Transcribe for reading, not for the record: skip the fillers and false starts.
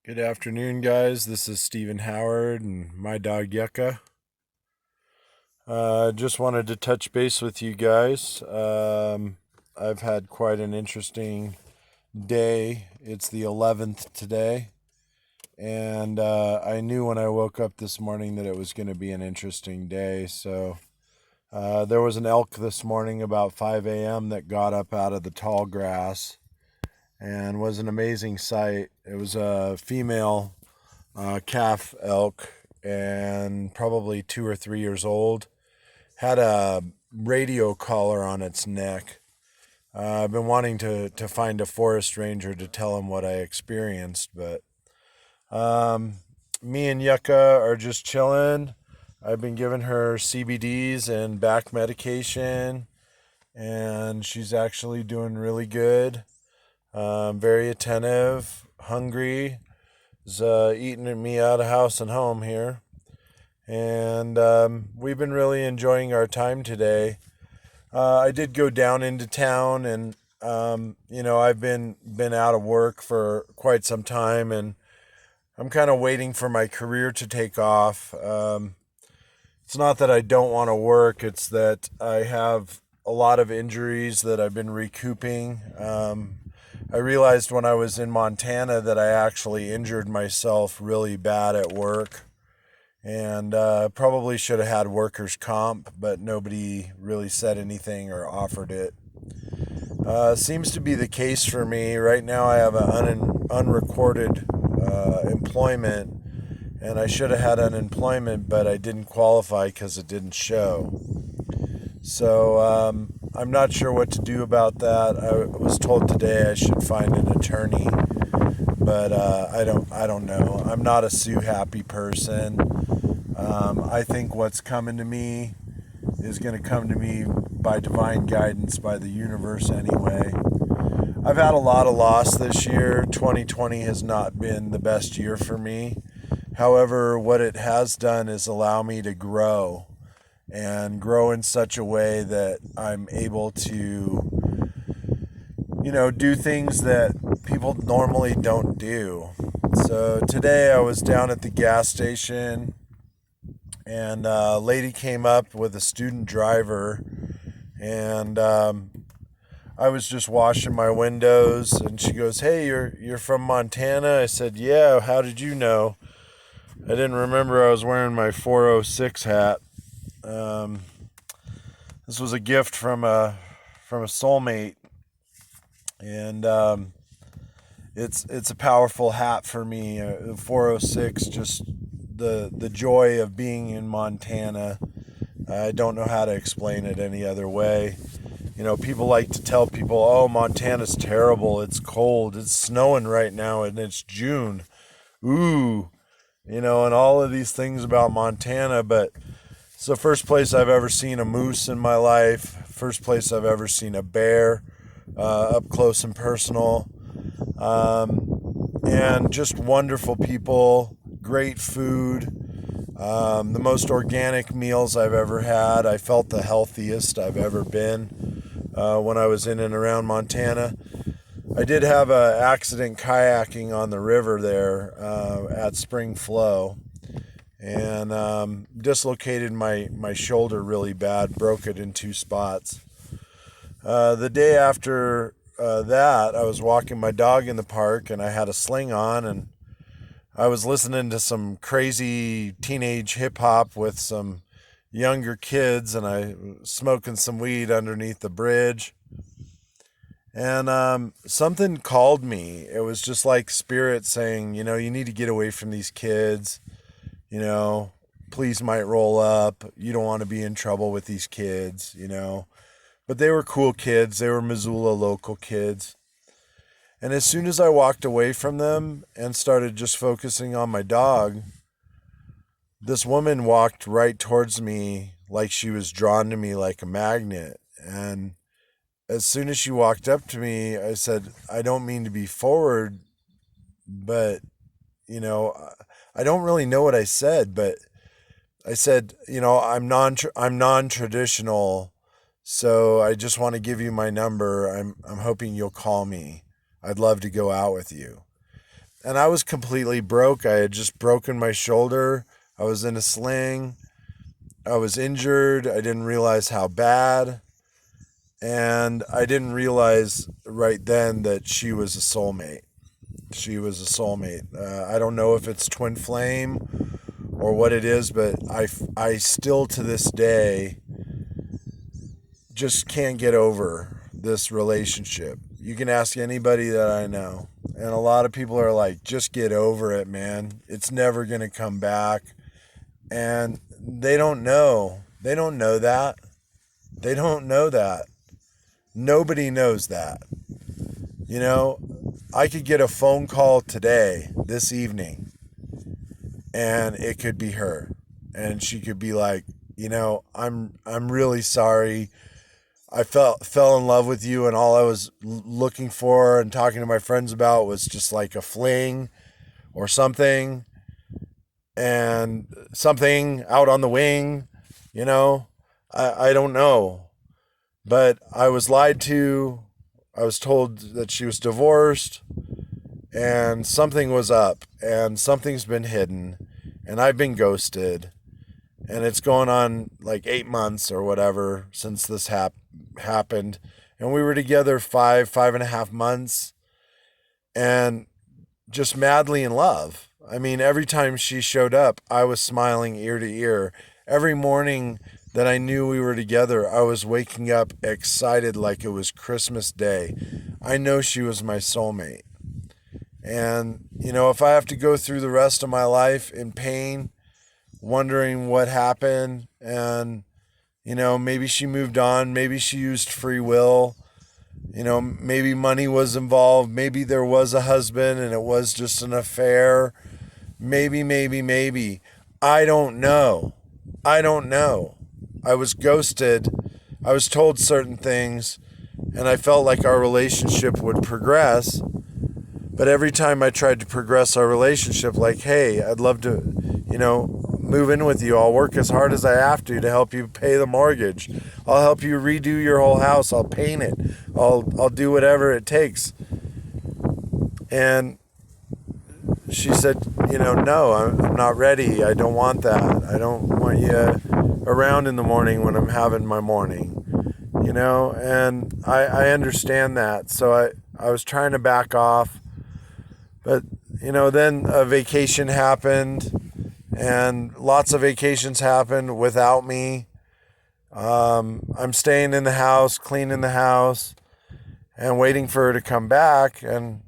Good afternoon, guys. This is Stephen Howard and my dog Yucca. Just wanted to touch base with you guys. I've had quite an interesting day. It's the 11th today, and I knew when I woke up this morning that it was going to be an interesting day. So there was an elk this morning about 5 a.m. that got up out of the tall grass and was an amazing sight. It was a female calf elk and probably 2 or 3 years old. Had a radio collar on its neck. I've been wanting to find a forest ranger to tell him what I experienced, but um, me and Yucca are just chilling. I've been giving her CBDs and back medication, and she's actually doing really good. Very attentive, hungry, is eating me out of house and home here. And we've been really enjoying our time today. I did go down into town, and I've been out of work for quite some time, and I'm kind of waiting for my career to take off. It's not that I don't want to work; it's that I have a lot of injuries that I've been recouping. I realized when I was in Montana that I actually injured myself really bad at work, and probably should have had workers' comp, but nobody really said anything or offered it. Seems to be the case for me. Right now I have an unrecorded employment, and I should have had unemployment, but I didn't qualify because it didn't show. So I'm not sure what to do about that. I was told today I should find an attorney, but I don't know. I'm not a sue happy person. I think what's coming to me is going to come to me by divine guidance, by the universe anyway. I've had a lot of loss this year. 2020 has not been the best year for me. However, what it has done is allow me to grow and grow in such a way that I'm able to, do things that people normally don't do. So today I was down at the gas station, and a lady came up with a student driver, and I was just washing my windows, and she goes, "Hey, you're from Montana?" I said, "Yeah. How did you know?" I didn't remember I was wearing my 406 hat. Um, this was a gift from a soulmate, and it's a powerful hat for me. 406, just the joy of being in Montana. I don't know how to explain it any other way. People like to tell people, "Oh, Montana's terrible. It's cold. It's snowing right now, and it's June." Ooh, and all of these things about Montana, but it's the first place I've ever seen a moose in my life. First place I've ever seen a bear up close and personal. And just wonderful people, great food, the most organic meals I've ever had. I felt the healthiest I've ever been when I was in and around Montana. I did have an accident kayaking on the river there at Spring Flow, and dislocated my shoulder really bad, broke it in two spots. The day after that, I was walking my dog in the park, and I had a sling on, and I was listening to some crazy teenage hip hop with some younger kids, and I was smoking some weed underneath the bridge. And something called me. It was just like spirit saying, you need to get away from these kids. You know, Police might roll up. You don't want to be in trouble with these kids. But they were cool kids. They were Missoula local kids. And as soon as I walked away from them and started just focusing on my dog, this woman walked right towards me like she was drawn to me like a magnet. And as soon as she walked up to me, I said, "I don't mean to be forward, but, you know, I don't really know what I said, but I said, I'm non-traditional, so I just want to give you my number. I'm hoping you'll call me. I'd love to go out with you." and I was completely broke. I had just broken my shoulder. I was in a sling. I was injured. I didn't realize how bad. And I didn't realize right then that she was a soulmate. She was a soulmate. I don't know if it's twin flame or what it is, but I still to this day just can't get over this relationship. You can ask anybody that I know, and a lot of people are like, just get over it, man. It's never going to come back. And they don't know. They don't know that. They don't know that. Nobody knows that. You know, I could get a phone call today, this evening, and it could be her. And she could be like, I'm really sorry. I fell in love with you, and all I was looking for and talking to my friends about was just like a fling or something, and something out on the wing, you know. I don't know. But I was lied to. I was told that she was divorced, and something was up, and something's been hidden, and I've been ghosted, and it's going on like 8 months or whatever since this happened, and we were together 5.5 months, and just madly in love. I mean, every time she showed up, I was smiling ear to ear. Every morning that I knew we were together, I was waking up excited like it was Christmas Day. I know she was my soulmate. And, if I have to go through the rest of my life in pain, wondering what happened, and, maybe she moved on, maybe she used free will, maybe money was involved, maybe there was a husband and it was just an affair, maybe. I don't know. I was ghosted. I was told certain things, and I felt like our relationship would progress. But every time I tried to progress our relationship, like, hey, I'd love to, move in with you. I'll work as hard as I have to help you pay the mortgage. I'll help you redo your whole house. I'll paint it. I'll do whatever it takes. And she said, no, I'm not ready. I don't want that. I don't want you around in the morning when I'm having my morning, and I understand that. So I was trying to back off, but, then a vacation happened, and lots of vacations happened without me. I'm staying in the house, cleaning the house, and waiting for her to come back, and